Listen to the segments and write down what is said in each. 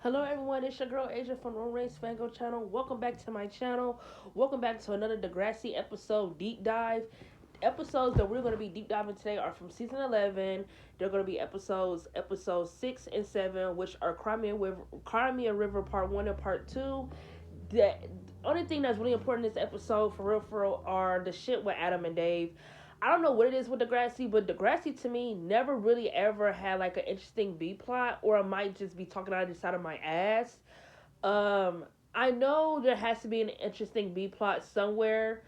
Hello everyone, it's your girl Asia from Room Race Fango channel. Welcome back to my channel. Welcome back to another Degrassi episode deep dive. Episodes that we're going to be deep diving today are from season 11. They're going to be episodes 6 and 7, which are Crimea River part 1 and part 2. The only thing that's really important in this episode, for real, are the shit with Adam and Dave. I don't know what it is with Degrassi, but Degrassi to me never really ever had like an interesting B plot, or I might just be talking out of the side of my ass. Um, I know there has to be an interesting B plot somewhere.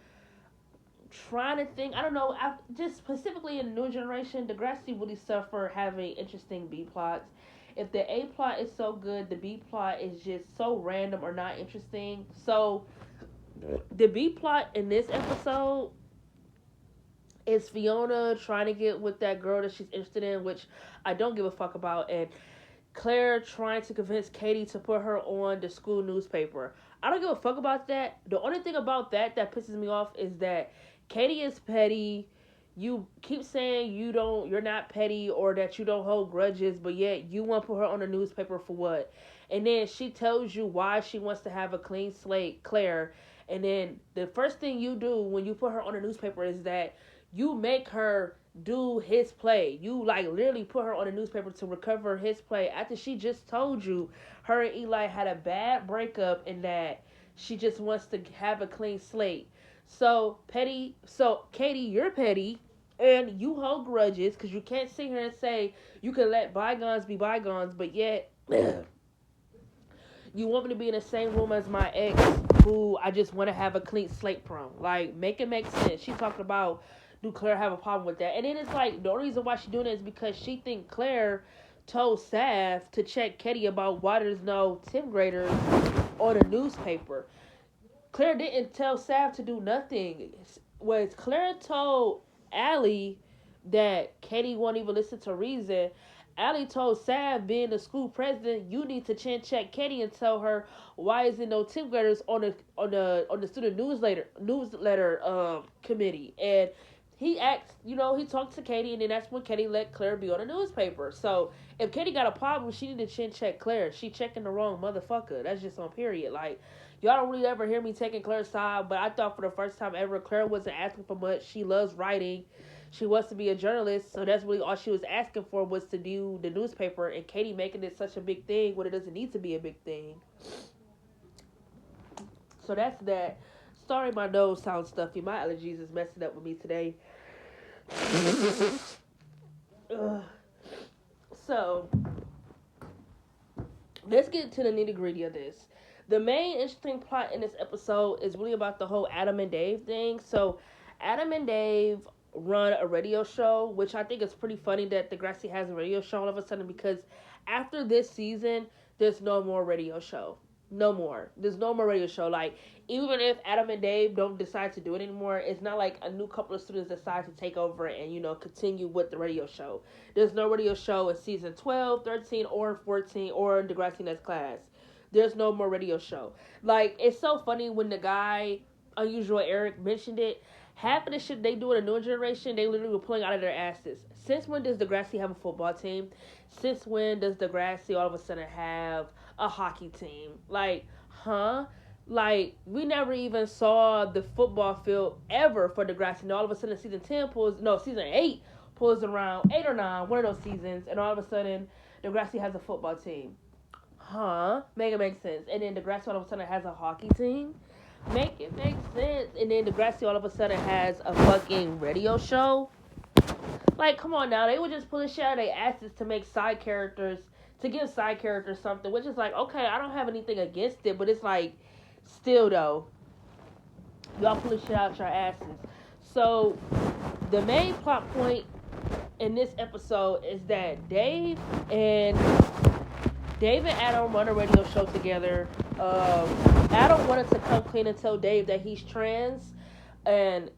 Trying to think, I don't know. Just specifically in the new generation, Degrassi really suffer having interesting B plots. If the A plot is so good, the B plot is just so random or not interesting. So the B plot in this episode is Fiona trying to get with that girl that she's interested in, which I don't give a fuck about, and Claire trying to convince Katie to put her on the school newspaper. I don't give a fuck about that. The only thing about that pisses me off is that Katie is petty. You keep saying you're not petty or that you don't hold grudges, but yet you want to put her on the newspaper for what? And then she tells you why she wants to have a clean slate, Claire. And then the first thing you do when you put her on the newspaper is that you make her do his play. You like literally put her on the newspaper to recover his play after she just told you her and Eli had a bad breakup and that she just wants to have a clean slate. So Katie, you're petty and you hold grudges because you can't sit here and say you can let bygones be bygones, but yet you want me to be in the same room as my ex who I just want to have a clean slate from. Like, make it make sense. She talked about, do Claire have a problem with that? And then it's like, the only reason why she's doing it is because she think Claire told Sav to check Katie about why there's no 10th graders on a newspaper. Claire didn't tell Sav to do nothing. Was Claire told Allie that Katie won't even listen to reason. Allie told Sav, being the school president, you need to check Katie and tell her why isn't no 10th graders on the student newsletter committee. And he asked, he talked to Katie, and then that's when Katie let Claire be on the newspaper. So if Katie got a problem, she need to check Claire. She checking the wrong motherfucker. That's just on period. Like, y'all don't really ever hear me taking Claire's side, but I thought for the first time ever, Claire wasn't asking for much. She loves writing. She wants to be a journalist, so that's really all she was asking for was to do the newspaper, and Katie making it such a big thing when it doesn't need to be a big thing. So that's that. Sorry my nose sounds stuffy. My allergies is messing up with me today. So, let's get to the nitty gritty of this. The main interesting plot in this episode is really about the whole Adam and Dave thing. So, Adam and Dave run a radio show, which I think is pretty funny that Degrassi has a radio show all of a sudden because after this season, there's no more radio show. No more. There's no more radio show. Like, even if Adam and Dave don't decide to do it anymore, it's not like a new couple of students decide to take over and, continue with the radio show. There's no radio show in season 12, 13, or 14, or Degrassi Next Class. There's no more radio show. Like, it's so funny when the guy, Unusual Eric, mentioned it. Half of the shit they do in the new generation, they literally were pulling out of their asses. Since when does Degrassi have a football team? Since when does Degrassi all of a sudden have a hockey team? Like, huh? Like, we never even saw the football field ever for Degrassi. And all of a sudden, season 8 pulls around 8 or 9, one of those seasons, and all of a sudden, Degrassi has a football team. Huh? Make it make sense. And then Degrassi all of a sudden has a hockey team. Make it make sense. And then Degrassi all of a sudden has a fucking radio show. Like, come on now. They were just pulling shit out of their asses to make side characters, to give side characters something, which is like, okay, I don't have anything against it, but it's like, still though, y'all pulling shit out your asses. So, the main plot point in this episode is that Dave and Adam run a radio show together. Adam wanted to come clean and tell Dave that he's trans. And,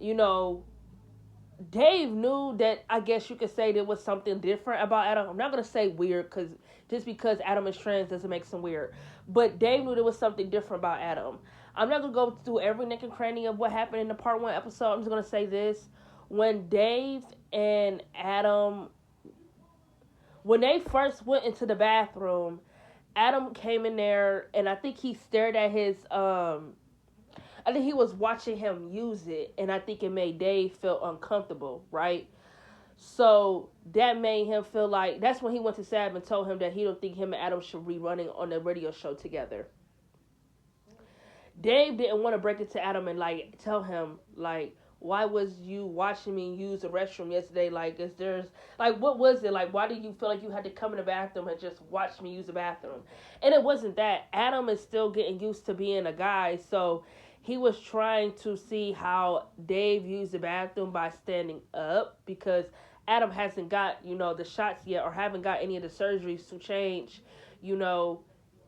Dave knew that, I guess you could say, there was something different about Adam. I'm not going to say weird, because just because Adam is trans doesn't make him weird. But Dave knew there was something different about Adam. I'm not going to go through every nick and cranny of what happened in the part 1 episode. I'm just going to say this. When Dave and Adam, when they first went into the bathroom, Adam came in there, and I think he stared at his. I think he was watching him use it, and I think it made Dave feel uncomfortable, right? So that made him feel like that's when he went to Sav and told him that he don't think him and Adam should be running on the radio show together. Dave didn't want to break it to Adam and like tell him like why was you watching me use the restroom yesterday? Like, is there's like what was it like? Why did you feel like you had to come in the bathroom and just watch me use the bathroom? And it wasn't that. Adam is still getting used to being a guy, so he was trying to see how Dave used the bathroom by standing up because Adam hasn't got the shots yet or haven't got any of the surgeries to change you know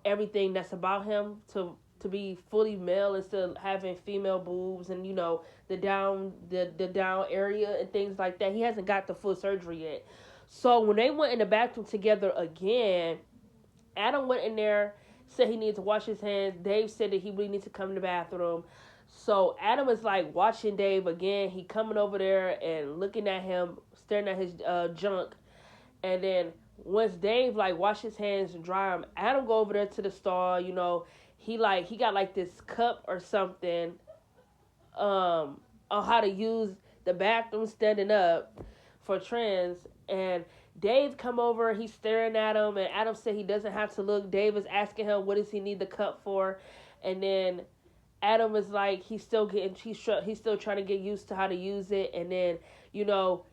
everything that's about him to be fully male instead of having female boobs and the down area and things like that. He hasn't got the full surgery yet. So when they went in the bathroom together again, Adam went in there, said he needed to wash his hands. Dave said that he really needs to come in the bathroom. So Adam is like watching Dave again. He coming over there and looking at him, staring at his junk. And then once Dave like wash his hands and dry them, Adam go over there to the stall. He got like this cup or something on how to use the bathroom standing up for trans. And Dave come over, he's staring at him, and Adam said he doesn't have to look. Dave is asking him what does he need the cup for, and then Adam is like he's still trying to get used to how to use it, and then you know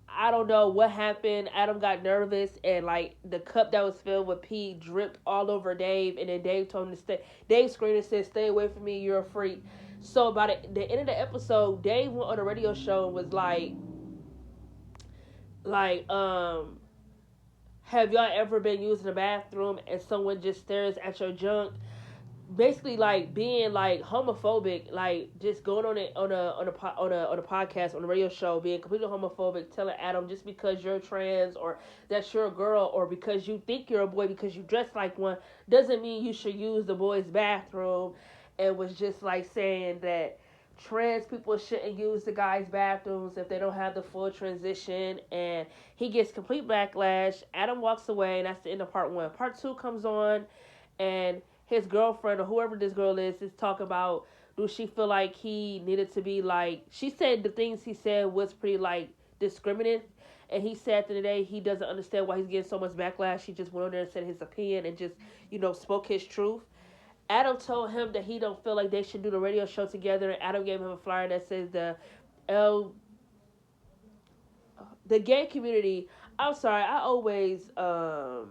I don't know what happened. Adam got nervous and like the cup that was filled with pee dripped all over Dave, and then Dave told him to stay. Dave screamed and said, "Stay away from me, you're a freak." So by the end of the episode, Dave went on a radio show and was like, have y'all ever been using the bathroom and someone just stares at your junk? Basically like being like homophobic, like just going on it on a podcast on a radio show, being completely homophobic, telling Adam just because you're trans or that you're a girl or because you think you're a boy because you dress like one doesn't mean you should use the boys' bathroom, and was just like saying that trans people shouldn't use the guys' bathrooms if they don't have the full transition, and he gets complete backlash. Adam walks away, and that's the end of part one. Part two comes on, and his girlfriend or whoever this girl is talking about, do she feel like he needed to be like, she said the things he said was pretty like discriminative, and he said at the end of the day he doesn't understand why he's getting so much backlash. He just went on there and said his opinion and just spoke his truth. Adam told him that he don't feel like they should do the radio show together, and Adam gave him a flyer that says L the gay community. I'm sorry, I always hold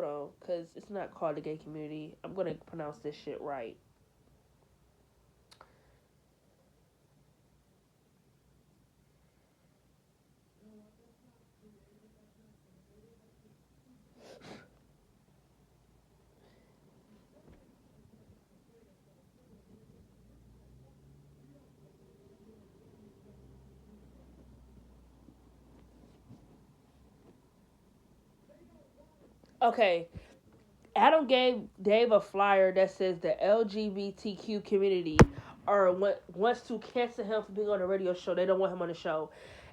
on, because it's not called the gay community. I'm going to pronounce this shit right. Okay, Adam gave Dave a flyer that says the LGBTQ community wants to cancel him from being on the radio show. They don't want him on the show.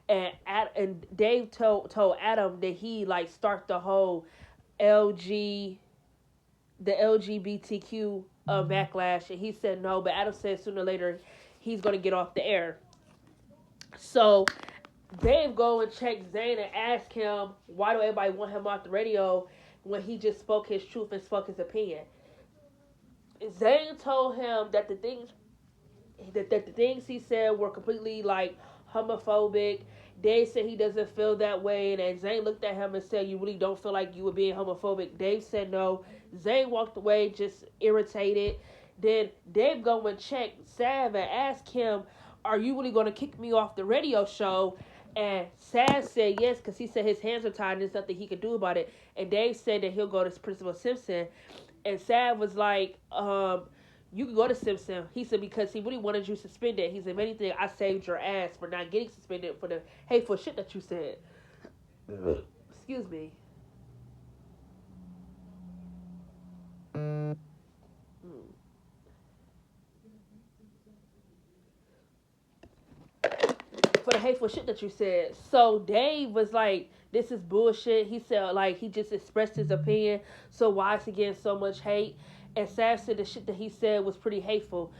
And Dave told Adam that he like start the whole LG the LGBTQ backlash, and he said no. But Adam said sooner or later he's gonna get off the air. So Dave go and check Zane and ask him why do everybody want him off the radio when he just spoke his truth and spoke his opinion. Zane told him that the things he said were completely like homophobic. Dave said he doesn't feel that way, and then Zane looked at him and said, "You really don't feel like you were being homophobic?" Dave said no. Zane walked away, just irritated. Then Dave go and check Sav and ask him, "Are you really going to kick me off the radio show?" And Sav said yes, because he said his hands are tied and there's nothing he could do about it. And Dave said that he'll go to Principal Simpson. And Sav was like, you can go to Simpson. He said because he really wanted you suspended. He said, if anything, I saved your ass for not getting suspended for the hateful shit that you said. Excuse me. For the hateful shit that you said. So Dave was like, this is bullshit. He said like he just expressed his opinion. So why is he getting so much hate? And Sav said the shit that he said was pretty hateful.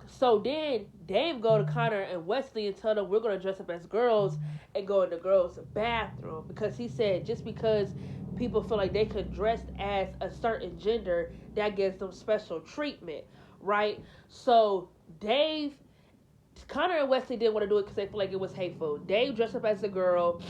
So then Dave go to Connor and Wesley and tell them we're gonna dress up as girls and go in the girls' bathroom because he said just because people feel like they could dress as a certain gender that gives them special treatment, right? So Dave, Connor and Wesley didn't want to do it because they feel like it was hateful. Dave dressed up as a girl.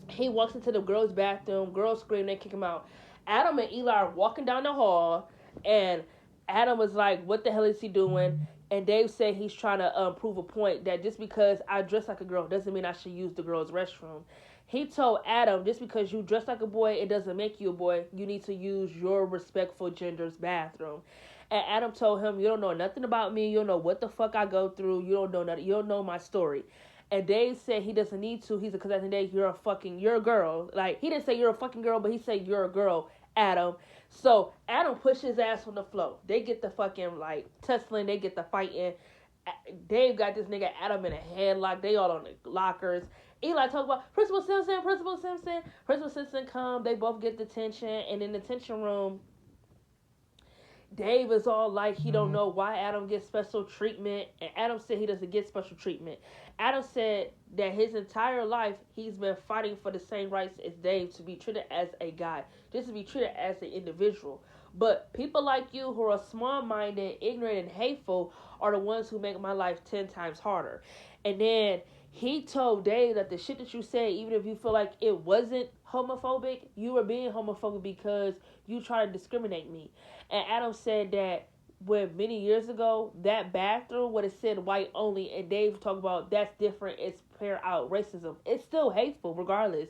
He walks into the girls' bathroom. Girls scream. They kick him out. Adam and Eli are walking down the hall, and Adam was like, "What the hell is he doing?" And Dave said he's trying to prove a point that just because I dress like a girl doesn't mean I should use the girls' restroom. He told Adam, just because you dress like a boy, it doesn't make you a boy. You need to use your respectful gender's bathroom. And Adam told him, "You don't know nothing about me. You don't know what the fuck I go through. You don't know nothing. You don't know my story." And Dave said he doesn't need to. He said, because at the end of the day, you're a girl. Like, he didn't say you're a fucking girl, but he said you're a girl, Adam. So Adam pushed his ass on the floor. They get the fucking, like, tussling. They get the fighting. Dave got this nigga Adam in a headlock. They all on the lockers. Eli talk about Principal Simpson, Principal Simpson. Principal Simpson come. They both get detention. And in the detention room, Dave is all like he don't know why Adam gets special treatment, and Adam said he doesn't get special treatment. Adam said that his entire life he's been fighting for the same rights as Dave, to be treated as a guy, just to be treated as an individual. But people like you who are small-minded, ignorant, and hateful are the ones who make my life 10 times harder. And then he told Dave that the shit that you said, even if you feel like it wasn't homophobic, you were being homophobic because you try to discriminate me. And Adam said that when many years ago, that bathroom would have said white only, and Dave talked about that's different, it's pair out racism. It's still hateful regardless.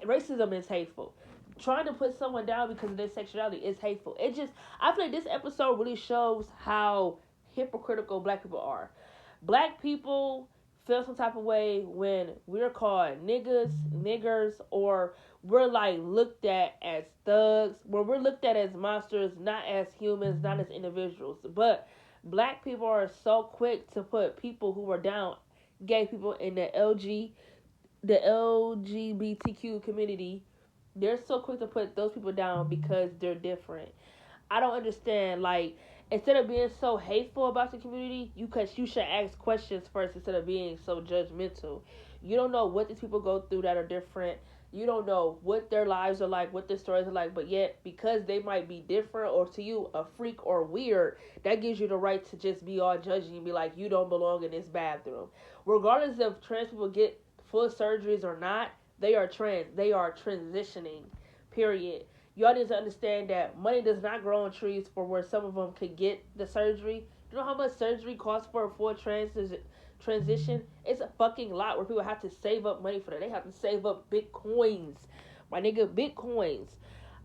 Racism is hateful. Trying to put someone down because of their sexuality is hateful. I feel like this episode really shows how hypocritical black people are. Black people feel some type of way when we're called niggas, niggers, or we're like looked at as thugs, where we're looked at as monsters, not as humans, not as individuals. But black people are so quick to put people who are down, gay people in the LGBTQ community, they're so quick to put those people down because they're different. I don't understand. Like, instead of being so hateful about the community, you should ask questions first instead of being so judgmental. You don't know what these people go through that are different. You don't know what their lives are like, what their stories are like, but yet because they might be different or to you a freak or weird, that gives you the right to just be all judging and be like, you don't belong in this bathroom. Regardless if trans people get full surgeries or not, they are trans. They are transitioning, period. Y'all need to understand that money does not grow on trees for where some of them could get the surgery. You know how much surgery costs for a full transition? It's a fucking lot where people have to save up money for that. They have to save up bitcoins. My nigga, bitcoins.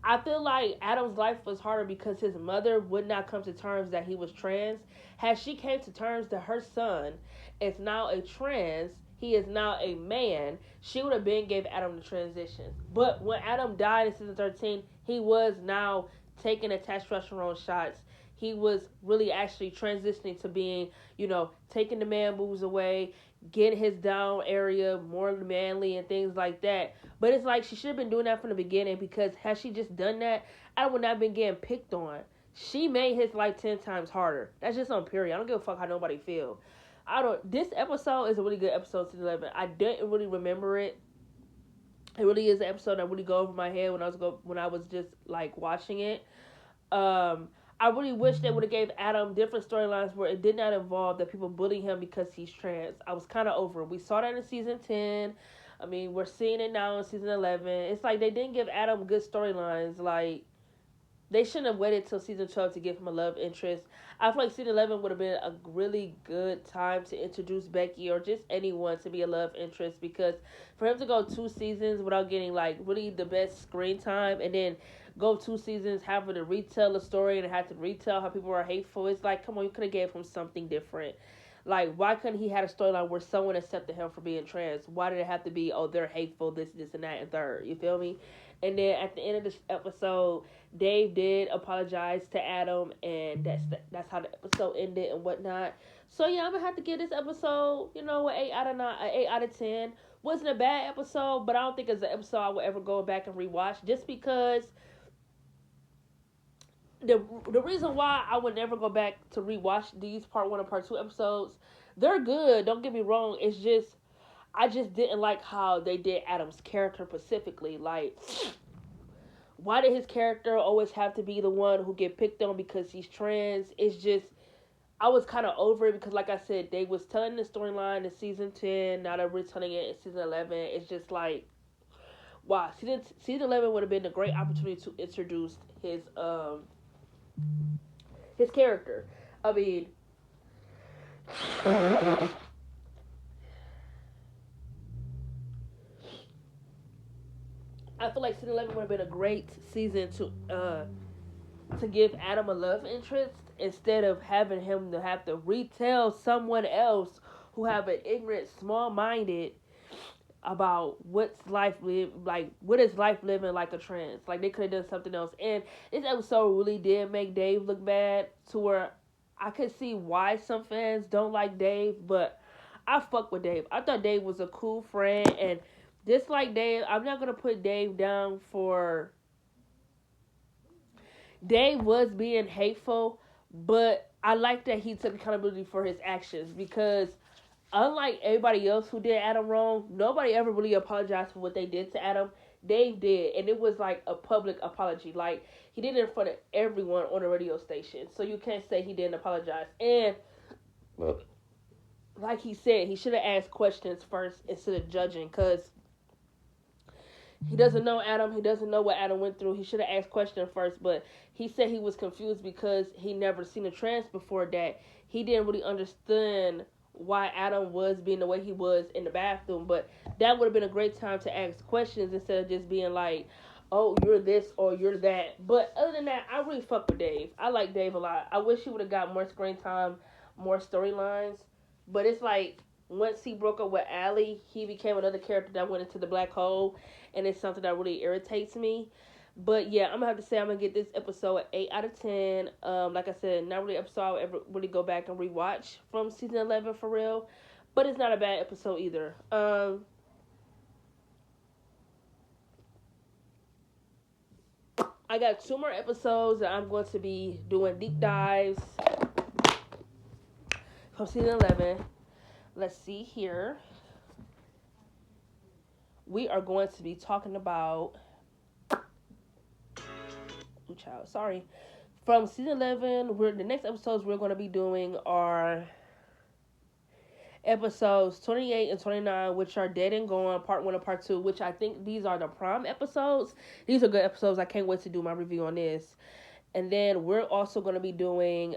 I feel like Adam's life was harder because his mother would not come to terms that he was trans. Had she came to terms that her son is now a trans, he is now a man, she would have been gave Adam the transition. But when Adam died in season 13, he was now taking the testosterone shots. He was really actually transitioning to being, taking the man boobs away, getting his down area more manly and things like that. But it's like she should have been doing that from the beginning, because had she just done that, Adam would not have been getting picked on. She made his life 10 times harder. That's just on period. I don't give a fuck how nobody feel. This episode is a really good episode, season 11. I didn't really remember it. It really is an episode that really go over my head when I was just like watching it. I really wish they would have gave Adam different storylines where it did not involve that people bullying him because he's trans. I was kind of over it. We saw that in season 10. I mean, we're seeing it now in season 11. It's like they didn't give Adam good storylines. Like, they shouldn't have waited till season 12 to give him a love interest. I feel like season 11 would have been a really good time to introduce Becky or just anyone to be a love interest, because for him to go 2 seasons without getting like really the best screen time and then go 2 seasons having to retell a story and have to retell how people are hateful, it's like, come on, you could have gave him something different. Like, why couldn't he had a storyline where someone accepted him for being trans? Why did it have to be, oh, they're hateful, this, and that, and third? You feel me? And then at the end of this episode, Dave did apologize to Adam, and that's how the episode ended and whatnot. So yeah, I'm gonna have to give this episode, an 8 out of 10. wasn't a bad episode, but I don't think it's an episode I would ever go back and rewatch, just because the reason why I would never go back to rewatch these part 1 and part 2 episodes, they're good, don't get me wrong, it's just I just didn't like how they did Adam's character specifically. Like, why did his character always have to be the one who get picked on because he's trans? It's just, I was kind of over it because, like I said, they was telling the storyline in season 10. Now they're retelling it in season 11. It's just like, wow. Season 11 would have been a great opportunity to introduce his character. I mean, I feel like season 11 would have been a great season to give Adam a love interest instead of having him to have to retell someone else who have an ignorant, small-minded about what's life live like. What is life living like a trans? Like, they could have done something else. And this episode really did make Dave look bad, to where I could see why some fans don't like Dave, but I fuck with Dave. I thought Dave was a cool friend, and just like Dave, I'm not gonna put Dave down for. Dave was being hateful, but I like that he took accountability for his actions, because unlike everybody else who did Adam wrong, nobody ever really apologized for what they did to Adam. Dave did, and it was like a public apology. Like, he did it in front of everyone on the radio station, so you can't say he didn't apologize. And like he said, he should have asked questions first instead of judging, because he doesn't know Adam. He doesn't know what Adam went through. He should have asked questions first, but he said he was confused because he never seen a trans before that. He didn't really understand why Adam was being the way he was in the bathroom, but that would have been a great time to ask questions instead of just being like, oh, you're this or you're that. But other than that, I really fuck with Dave. I like Dave a lot. I wish he would have got more screen time, more storylines, but it's like, once he broke up with Allie, he became another character that went into the black hole, and it's something that really irritates me. But yeah, I'm gonna have to say I'm gonna get this episode an 8 out of 10. Like I said, not really an episode I'll ever really go back and rewatch from season 11 for real, but it's not a bad episode either. I got 2 more episodes that I'm going to be doing deep dives from season 11. Let's see here. We are going to be talking about. Ooh, child, sorry. From season 11, the next episodes we're going to be doing are episodes 28 and 29, which are Dead and Gone, part 1 and part 2, which I think these are the prom episodes. These are good episodes. I can't wait to do my review on this. And then we're also going to be doing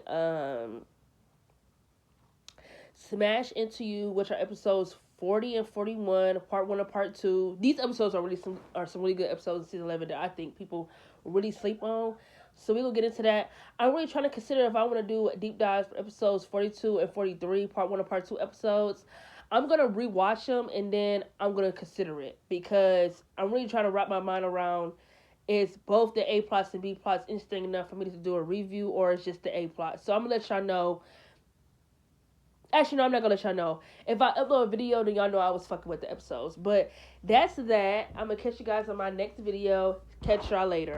Smash Into You, which are episodes 40 and 41, part 1 and part 2. These episodes are some really good episodes in season 11 that I think people really sleep on. So we're going to get into that. I'm really trying to consider if I want to do deep dives for episodes 42 and 43, part 1 and part 2 episodes. I'm going to rewatch them, and then I'm going to consider it, because I'm really trying to wrap my mind around, is both the A plots and B plots interesting enough for me to do a review, or is just the A plot. So I'm going to let y'all know. Actually, no, I'm not going to let y'all know. If I upload a video, then y'all know I was fucking with the episodes. But that's that. I'm going to catch you guys on my next video. Catch y'all later.